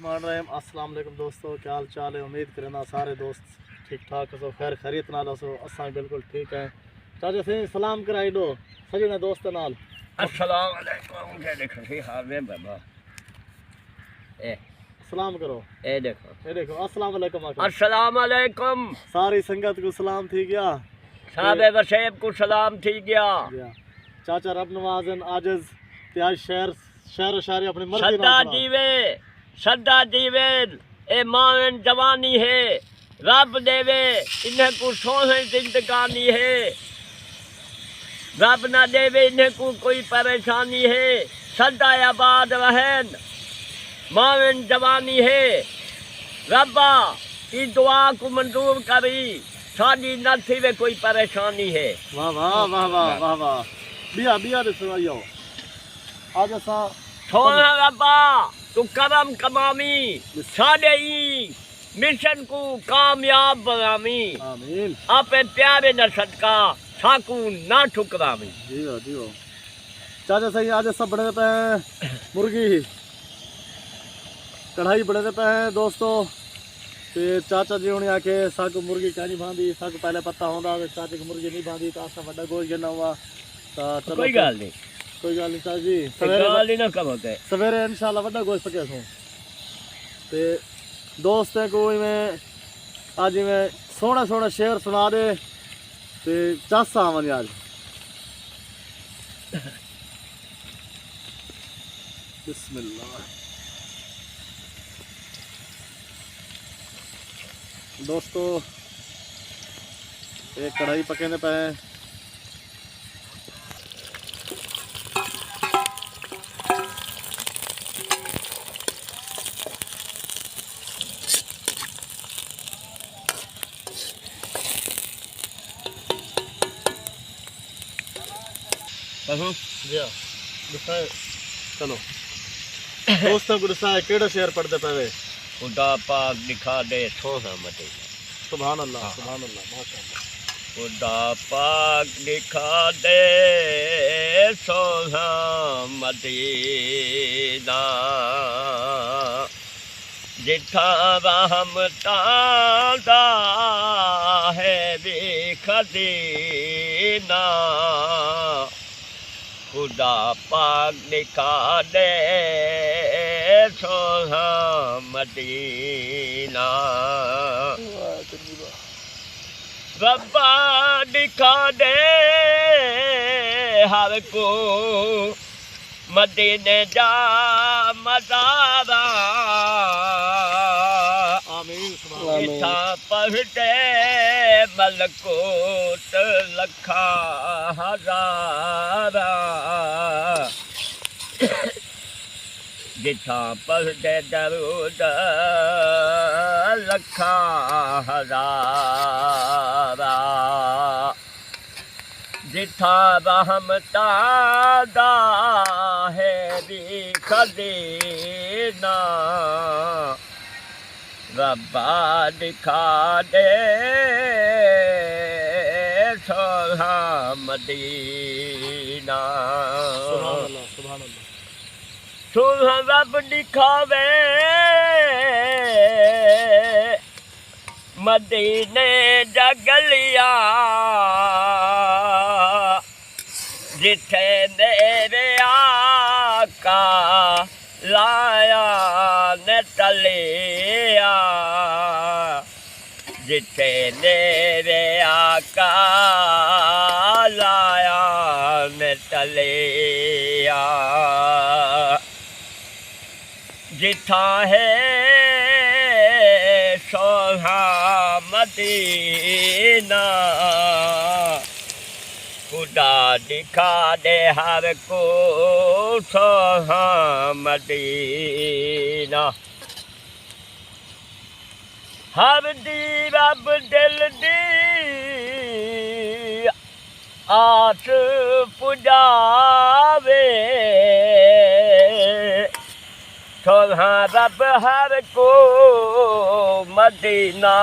अस्सलाम वालेकुम दोस्तों, क्या हाल चाल है। उम्मीद करना सारे दोस्त ठीक ठाक हो, खैर खैरियत नाल हो। असां बिल्कुल ठीक है। चाचा से सलाम कराई दो सजने दोस्त नाल। अस्सलाम वालेकुम। ये देखो सी हाल में बाबा ए सलाम करो। ये देखो अस्सलाम वालेकुम आका। अस्सलाम वालेकुम। सारी संगत को सलाम थी गया। साहब वसेब को सलाम थी गया। चाचा रब नवाजन आजिज त्याज शहर शारी अपनी मर्जी सदा जीवे ए मावन जवानी है। रब देवे इन्हें को सोहे जिंदगानी है। रब ना देवे इन्हें को कोई परेशानी है। सदा आबाद रहन मावन जवानी है। रब्बा की दुआ को मंजूर करी साडी न थी कोई परेशानी है। वाह वाह वाह वाह वाह वाह। बिया बिया दे सुनाइयो आज असा सोना रब्बा तू करम कमामी साडे ई मिशन को कामयाब बनामी। आमीन। आपे प्यारे न सदका साकू ना ठुकरामी। जीओ जीओ। चाचा सही आज सब बने पे हैं मुर्गी कढ़ाई बने पे हैं दोस्तों। ते चाचा जी हुणे आके साकू मुर्गी कानी बांधी साकू पहले पता होंदा चाचा की मुर्गी नहीं बांधी तो असा बड़ा गोश गिना हुआ। तो कोई गल नहीं चाचा जी सवेरे ना कब होते सवेरे इंशाल्लाह बड़ा गोश पके सो। ते दोस्त को मैं आज मैं सोना सोना शेर सुना दे ते चस आवन आज। बिस्मिल्लाह। दोस्तों एक कढ़ाई पकाने पे है। चलो दोस्तों को दसा केड़ा शेर पढ़ते पे। खुदा पाक दिखा दे सोना मदीना। सुभान अल्लाह सुभान अल्लाह माशाअल्लाह। खुदा पाक दिखा दे सोना मदीना जिथा रहमतां दा है खजीना। खुदा पाक दिखा दे सोना मदीना। रब्बा दिखा दे हर को मदीने जा मज़ारा। इथा पढ़ते मलकोत लखा हज़ारा। जिथा पढ़ते दरूद लखा हज़ारा। जिथा रहमतां दा है भी खजीना। रब्बा दिखा दे सोना मदीना। सुभान अल्लाह सुभान अल्लाह। सुना रब दिखावे मदीने जगलिया। जिथे मेरे आका लाया ने तलिया। जिथे मेरे आका लाया ने तलिया। जिथा है सोहा मदीना। खुदा दिखा दे हर को सोहा मदीना। हर दी रब दिल दी आस पुजावे। सोहा रब हर को मदीना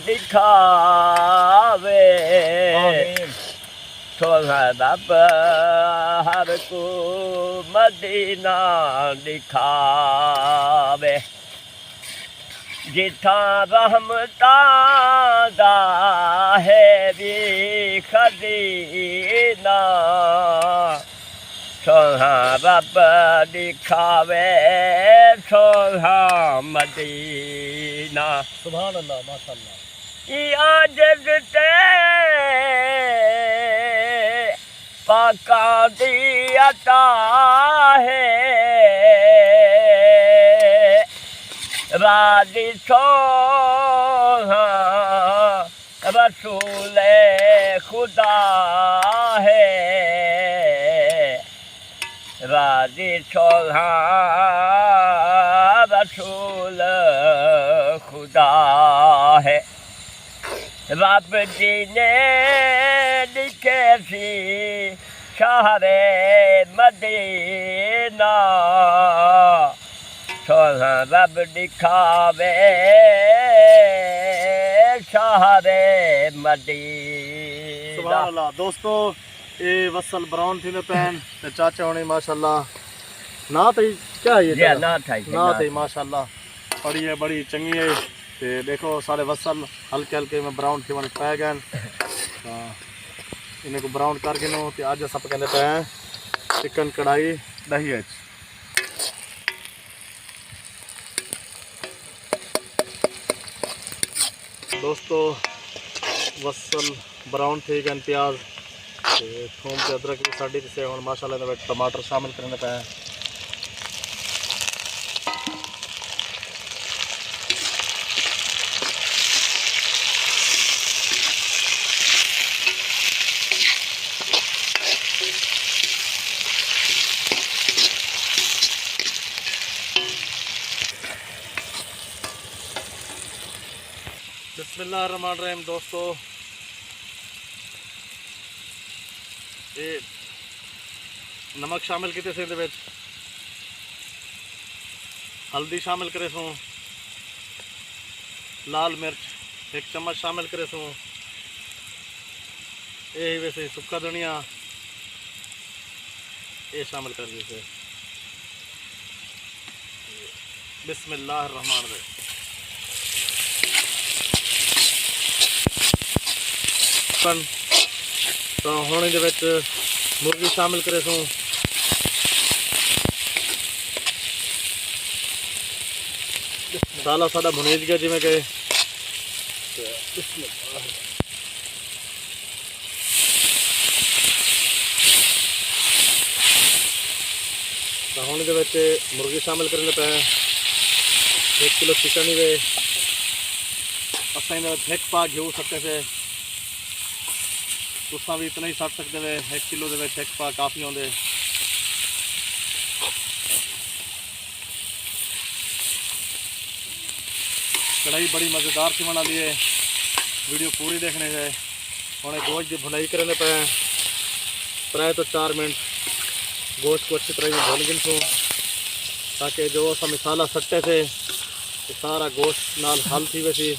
दिखावे। सोहा रब हर को मदीना दिखावे। जिथा रहमता दा है भी खजीना सोहा रब दिखावे सोहा मदीना। सुभान अल्लाह माशाअल्लाह। या जगते पाका दी अता है राजी सोहा रसूल खुदा है राजी सोहा रसूल खुदा है। रब जी ने लिखे सी शहरे मदीना सोहा रब दिखावे शहरे मदीना। सुभान अल्लाह। दोस्तों ये वसल ब्राउन थी पैन ते चाचा होनी माशाअल्लाह ना तो क्या है ये ना था ना तो माशाअल्लाह बड़ी है बड़ी चंगी है। ते देखो सारे वसल हल्के हल्के में ब्राउन थी वन पै गए इन्हें को ब्राउन करके नो ते आज सब कहते पे हैं चिकन कढ़ाई दही है। दोस्तों वसल ब्राउन थी गए प्याज थूम ते अदरक भी साड़ी से हम माशाल्लाह में टमाटर शामिल करने पे हैं। बिस्मिल्लाहिर्रहमानिर्रहीम। दोस्तों ये नमक शामिल किते से हल्दी शामिल करे सो लाल मिर्च 1 चम्मच शामिल करे सो ये वैसे सुक्का धनिया ये शामिल कर दीजिए। बिस्मिल्लाहिर्रहमानिर्रहीम। तो होने दे विच मुर्गी शामिल करे सो मसाला साडा भुनीज गया जिमें कि तो होने दे विच मुर्गी शामिल करने पे 1 किलो चिकन ही वे असां इहदे विच 1 पा घिओ सकते थे तुसा भी इतना ही सट सकते वे 1 किलो दे विच 1 पा काफ़ी होंदे। कढ़ाई बड़ी मज़ेदार थी बना ली है वीडियो पूरी देखने से हमने गोश्त की भुनाई करने पे 3 तो 4 मिनट गोश्त को अच्छी तरह भून गिन छूँ ताकि जो सा मसाला सट्टे थे तो सारा गोश्त नाल हल थी वैसी।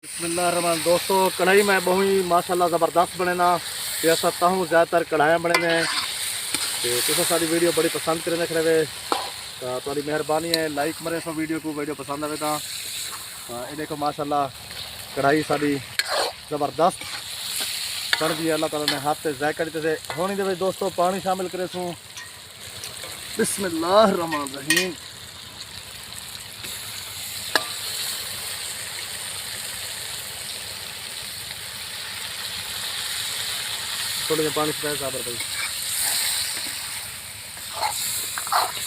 बिस्मिल्लाहिर्रहमानिर्रहीम। दोस्तों कढ़ाई में बहुत ही माशाल्लाह ज़बरदस्त बने ना ऐसा ताहूँ ज़्यादातर कढ़ाइयाँ बने ने तो सारी वीडियो बड़ी पसंद करें देख रहे तो मेहरबानी है लाइक मरे सो वीडियो पसंद आए तो ये देखो माशाल्लाह कढ़ाई साड़ी ज़बरदस्त बन गई। अल्लाह ताला ने हाथ से जायका देते थे होनी दे दोस्तों पानी शामिल करे सूँ। बिस्मिल्लाहिर्रहमानिर्रहीम। थोड़े से पानी से साबर भाई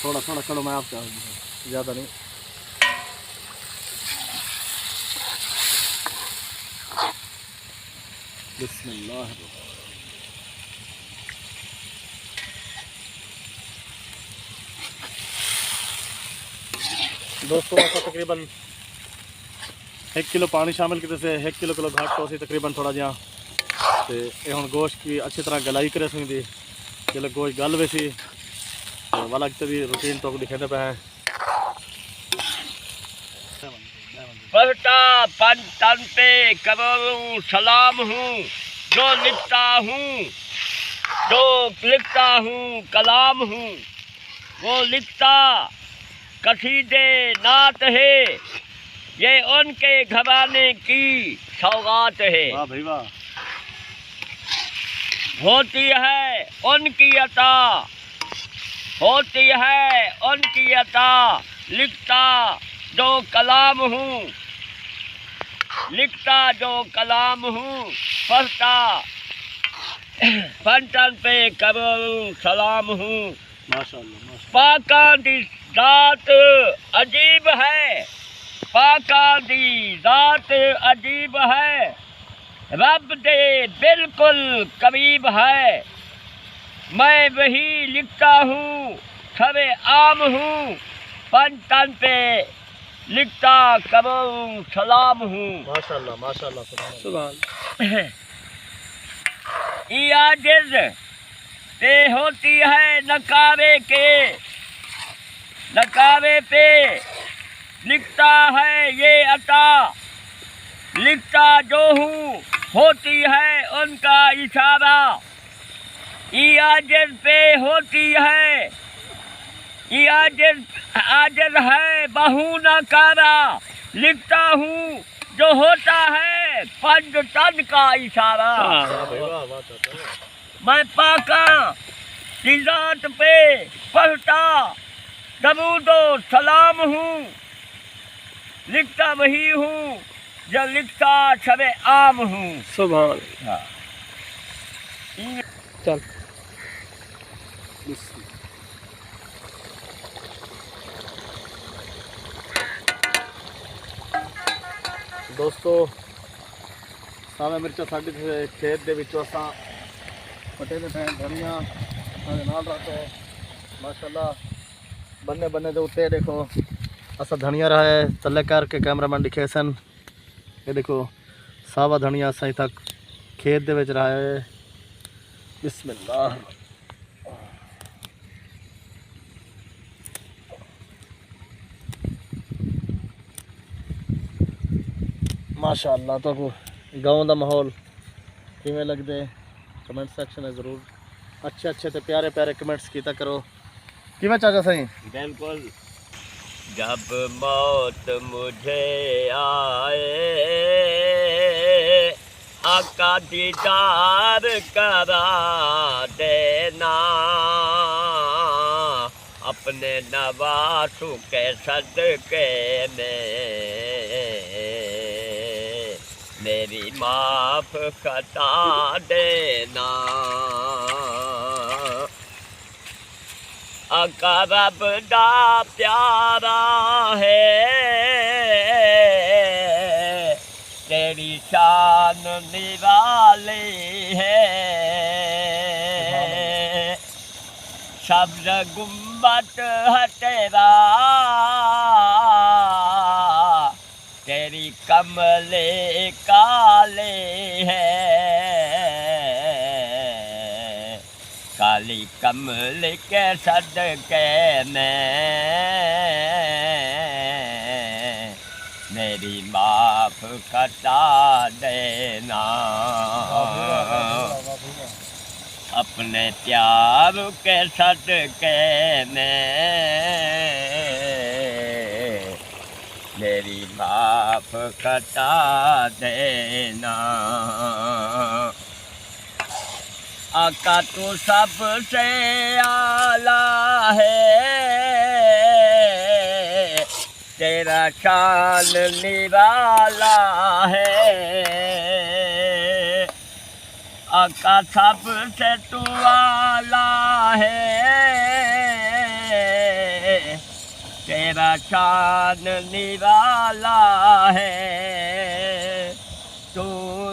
थोड़ा थोड़ा चलो मैं आपका ज़्यादा नहीं। बिस्मिल्लाह। दोस्तों ऐसा तकरीबन 1 किलो पानी शामिल किए से 1 किलो घाट तो असी तकरीबन थोड़ा जहा तो ये हम गोश्त की अच्छी तरह गलाई करे सी जो गोश्त गल वे सी वाला भी रूटीन तो दिखाते पे हैं। पढ़ता तन पे करोड़ों सलाम हूँ जो लिखता हूँ कलाम हूँ वो लिखता कसीदे नात है, ये उनके घराने की सौगात है। वाह भाई वाह। होती है उनकी अता, होती है उनकी अता, लिखता जो कलाम हूँ, लिखता जो कलाम हूँ, पढ़ता फंटन पे करूँ सलाम हूँ। माशाअल्लाह माशाअल्लाह। पाका दी जात अजीब है, पाका दी जात अजीब है, रब दे बिल्कुल करीब है। मैं वही लिखता हूँ, सरे आम हूँ, फंटन पे लिखता करूँ सलाम हूँ। माशाअल्लाह माशाअल्लाह। सुभान आजिज़ ते होती है नकारे के, नकारे पे लिखता है ये अता, लिखता जो हूँ होती है उनका इशारा। आजिज़ पे होती है, आजिज़ है बहू नकारा, लिखता हूँ जो होता है फंटन का इशारा। वाह भाई वाह वाह। मैं पाका की जात पे पढ़ता दरूदो सलाम हूँ, लिखता वही हूँ जो लिखता शबे आम हूँ। सुभान। हाँ। चल दोस्तों सावे मिर्चा साडे खेत दे विचों असां पटे दे पए धनिया साडे नाल रखो माशाअल्लाह। बन्ने बन्ने दे उत्ते देखो असां धनिया रहा है तले करके कैमरामैन दिखे सन। ये देखो सावा धनिया असां तक खेत दे विच रहा है। बिस्मिल्लाह। माशाअल्लाह। तो गाँव का माहौल किमें लगते कमेंट सेक्शन में ज़रूर अच्छे अच्छे तो प्यारे प्यारे कमेंट्स किया करो। किमें चाचा सही बिल्कुल। जब मौत मुझे आए आका दीदार करा देना, अपने नवासों के सदके में मेरी माफ खता देना। आका रब दा प्यारा है, तेरी शान निराली है। सब्ज़ गुम्बद है तेरा, तेरी कमले काले है, काली कमल के सदके में मेरी माफ खता देना। अपने प्यार के सदके में मेरी माफ खता देना। आका तू सबसे आला है, तेरा शान निराला है। आका सबसे तू आला है, तेरा शान निराला है। तू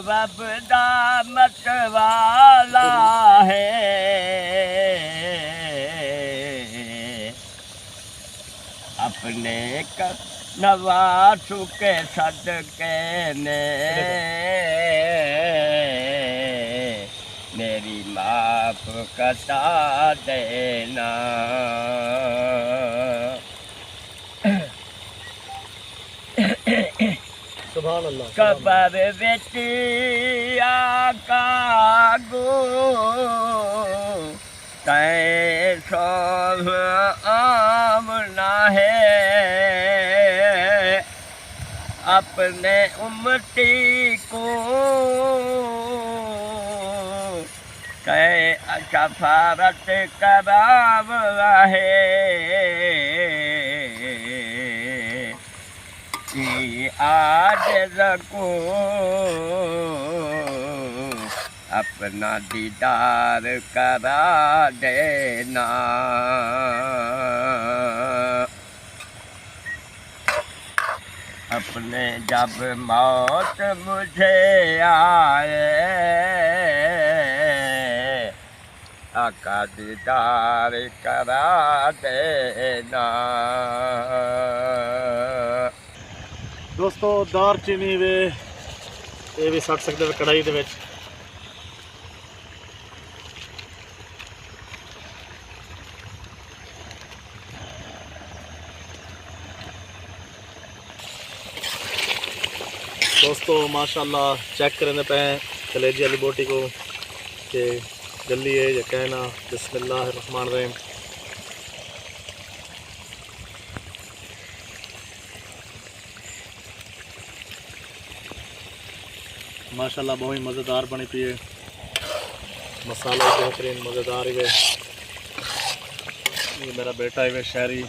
रब दा मत वाला है, अपने नवासों के सदके में मेरी माफ खता देना। सुभान अल्लाह। कबर विच आका गो तै सो आमना है, अपने उम्मती को कै शफारत कराव रहे कि आजिज़ को अपना दीदार करा देना। अपने जब मौत मुझे आए आका दीदार करा देना। दोस्तों दारचीनी वे ये भी सट सकते हो कढ़ाई दे विच। दोस्तों माशाल्लाह चेक करने पे कलेजी वाली बोटी को कि गली है या कहना। बिस्मिल्लाहिर्रहमानिर्रहीम। माशाल्लाह बहुत ही मज़ेदार बनी पी है। मसाला बेहतरीन मज़ेदार ही है। ये मेरा बेटा है शहरी,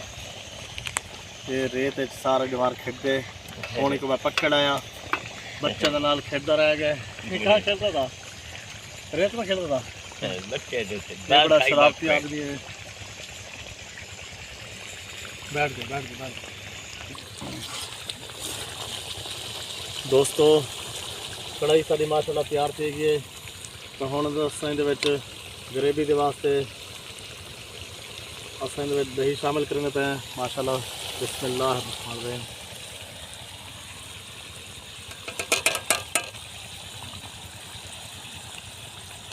ये रेत सारा जवार खेडे पानी को मैं पकड़ आया बच्चे के नाल खेलता रह गया। कहाँ खेलता था? रेत में खेलता था। बड़ा शरारती आदमी है। बैठ गए। दोस्तों कढ़ाई साड़ी माशाल्लाह तैयार थी गई। तो हुण असां दे विच ग्रेवी दे वास्ते असां दे विच दही शामिल करने पे माशाल्लाह। बिस्मिल्लाहिर्रहमानिर्रहीम।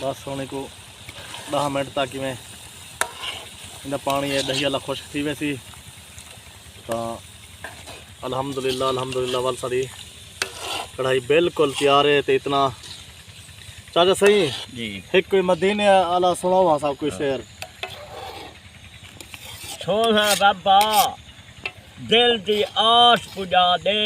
बस होने को 10 मिनट तक मैं इनका पानी है दही वाला खुश्क थी वैसी। तो अल्हम्दुलिल्लाह वाल सारी कढ़ाई बिल्कुल तैयार है। तो इतना चाचा सही जी एक कोई मदीने वाला सुनाओ वहाँ साहब कोई शेर। सोना बाबा दिल की आस पुजा दे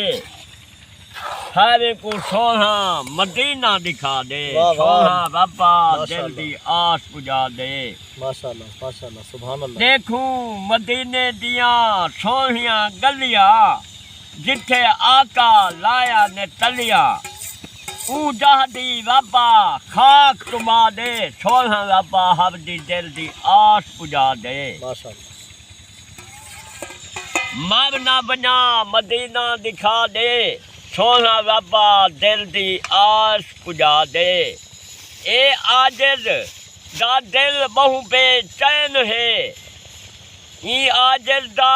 हर को सोना मदीना दिखा दे। सोना बाबा दिल की आस पुजा दे। माशाल्लाह सुभान अल्लाह। देखूं मदीने दिया सोहनिया गलिया जिथे आका लाया ने तलिया ऊ जहदी बाबा खाक तुमा दे। सोना बाबा हबदी दिल की आस पुजा दे। माशाल्लाह मर ना बना मदीना दिखा दे। सोना बाबा दिल की आस पुजा दे। ए आजिज़ दा दिल बहु बेचैन है। ई आजिज़ दा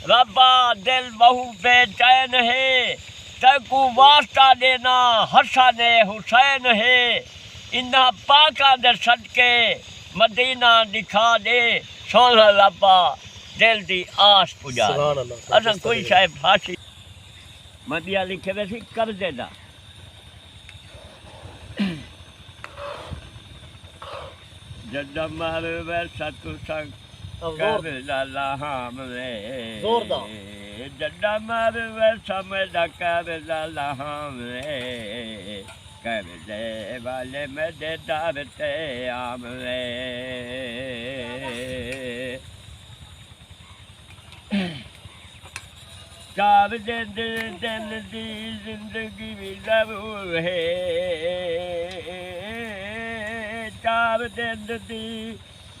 रब्बा दिल बहु बेचैन है। तकू वास्ता देना हसन हुसैन है। इन्ना पाका दे सदके मदीना दिखा दे। सोना रब्बा दिल की आस पुजा दे। असां कोई शायद फांसी मदिया लिखे वैसी कर देना। जदा मर वैसा तुसा कर लाला हमरे जदा मर वैसा मेरा कर लाला हमरे कर दे वाले मेरे दर ते आमरे। चार दिन दी जिंदगी भी जरूर है। चार दिन दी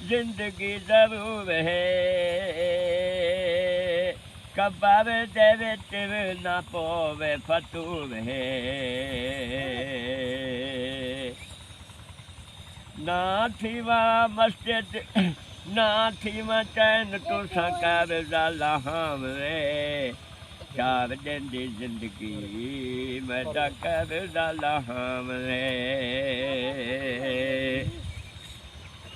जिंदगी जरूर है। कबर दे विच ना पोवे फतूर है। ना थीवा मस्जिद ना थीवा चैन तुसा कर जाला हमरे। चार दिन दी जिंदगी मेरा कर डाला हमने।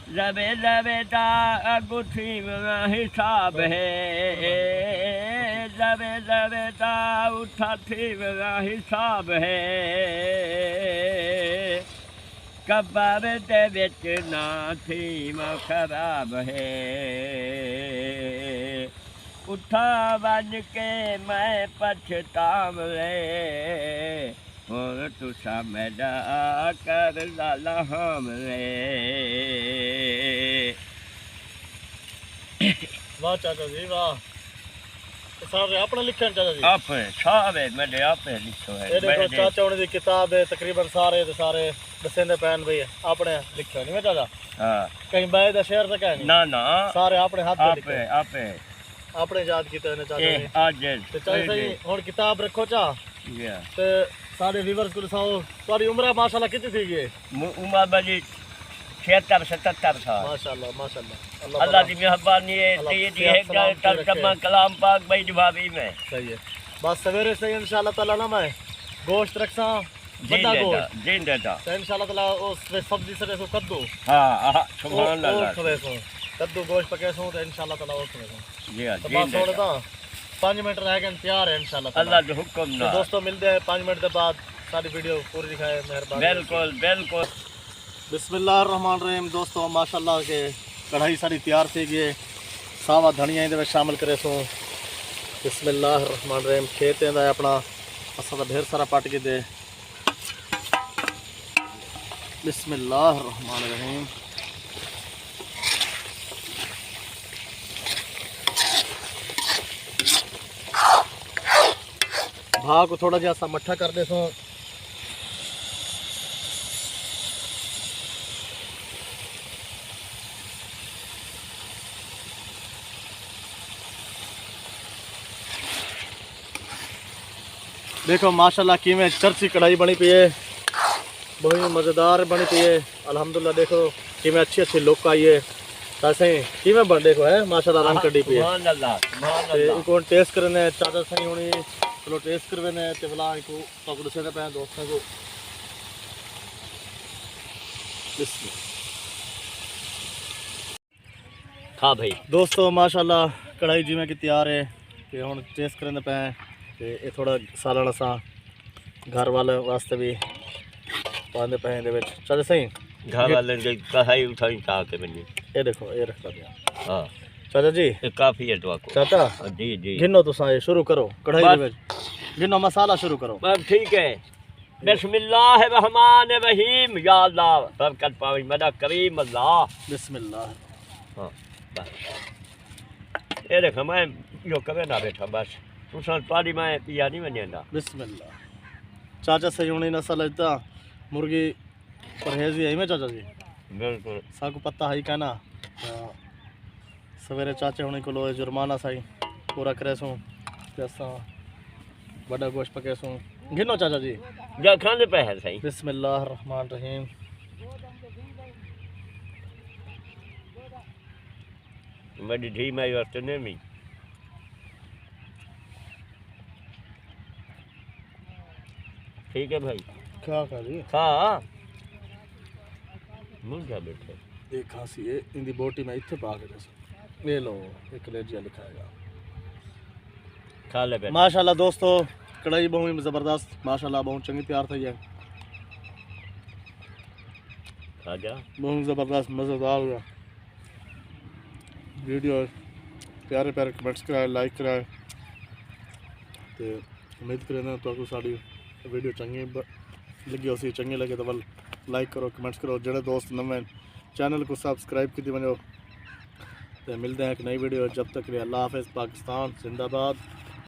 लबे लबे दा अंगूठी में हिसाब है। लबे लबे दा उठा थी मेरा हिसाब है। कबर दे विच ना थी मैं खराब है। उठा बन के मैं पछतावे और तुसा मेरा कर लाला हमरे। वाह चाचा जी वाह, सारे अपने लिखे हैं चाचा जी? आपे सारे मेरे आपे लिखो है। ये देखो चाचा उन्हें दी किताब है, तकरीबन सारे दे सारे दसेंदे पैन भई अपने लिखे नहीं चाचा? हाँ कहीं बाहर दा शहर तक है नहीं? ना ना सारे अपने हाथ से लिखे आपे आपे अपने याद कीते ने चाचा ये जी। आज ते चाचा जी हुन किताब रखो चा या ते सारे व्यूअर्स को दसाओ तुम्हारी उम्र माशाल्लाह कितनी थी ये? उमर बड़ी 76 77 साल। माशाल्लाह माशाल्लाह अल्लाह की मेहरबानी है। अल्लाह दी है तर्जमा कलाम पाक भाई जवाबी में सही है। बस सवेरे से इंशाल्लाह ताला ना मैं गोश्त रखसा बड़ा गोश्त जीन देता तो इंशाल्लाह ताला उस सब्जी से सो कद्दू हाँ सुभान अल्लाह खवे सो कद्दू गोश्त पके सो तो इंशाल्लाह ताला और खवे सो। जी हां तो बस थोड़ा सा 5 मिनट रह गए तैयार है इंशाल्लाह ताला। अल्लाह के हुक्म तो ना दोस्तों मिलते हैं 5 मिनट के बाद, सारी वीडियो पूरी दिखाए मेहरबानी। बिल्कुल बिल्कुल। बिस्मिल्लाहिर्रहमानिर्रहीम। दोस्तों माशाल्लाह के कढ़ाई सारी तैयार थी गई, सावा धनिया इहदे विच शामिल करे सो। बिस्मिल्लाहिर्रहमानिर्रहीम। खेत इंदा अपना असां दा ढेर सारा पट के दे। बिस्मिल्लाहिर्रहमानिर्रहीम। भाग को थोड़ा जिहा सा मट्ठा कर दे सो। देखो माशाल्लाह किमें चरसी कढ़ाई बनी पई है, बहुत मज़ेदार बनी पई है अल्हम्दुलिल्लाह। देखो किमें अच्छी अच्छी लुक आई है, ऐसे किमें बन देखो है माशाल्लाह रंग कड़ी पई है। सुभान अल्लाह सुभान ते अल्लाह। इनको टेस्ट करने चाचा सही होनी, चलो टेस्ट करवे ते भला इनको पकड़ से पे दोस्तों को। हाँ भाई दोस्तों माशाल्लाह कढ़ाई जिमें की तैयार है ते हुन टेस्ट करने पे ते ये थोड़ा सालन असा घर वाले वास्ते भी पाने पे दे विच चाचा सही घर वाले ने कढ़ाई उठाई चा के मैंने ये देखो ये रख दिया। हाँ चाचा जी ये काफी है तो आपको। चाचा जी जी गिनो तुसा ये शुरू करो कढ़ाई दे विच गिनो मसाला शुरू करो। बस ठीक है। बिस्मिल्लाहिर्रहमानिर्रहीम। या अल्लाह बरकत पावी मदा करीम अल्लाह। बिस्मिल्लाह। हाँ बस ये देख मैं यो कवे ना बैठा बस तुसा पानी मैं पिया नहीं वनेंदा। बिस्मिल्लाह। चाचा सही होनी नस्ल इतना मुर्गी परहेजी है में चाचा जी बिल्कुल साकू पत्ता है कहना सवेरे चाचे होने को लो जुर्माना सही पूरा करे सो बड़ा गोश्त पके सो गिनो चाचा जी जा खाने पे है सही। बिस्मिल्लाहिर्रहमानिर्रहीम। मेरी धी मैं वास्ते नहीं मी ठीक है भाई क्या कर रही खा मुझ जा बैठे एक खांसी है इंदी बोटी में इत्थे पा के दस ये लो एक कलेजिया लिखाएगा। खा ले बैठ माशाल्लाह दोस्तों कढ़ाई बहुत ज़बरदस्त माशाल्लाह बहुत चंगी तैयार थी है, खा जा बहुत ज़बरदस्त मज़ेदार हुआ। वीडियो प्यारे प्यारे कमेंट्स कराए लाइक कराए तो उम्मीद करें तो साड़ी वीडियो चंगी लगी उसी चंगी लगे तो वल लाइक करो कमेंट्स करो। जेड़े दोस्त नवे चैनल को सब्सक्राइब की वनो तो मिलते हैं एक नई वीडियो। जब तक के लिए अल्लाह हाफ़िज़। पाकिस्तान जिंदाबाद।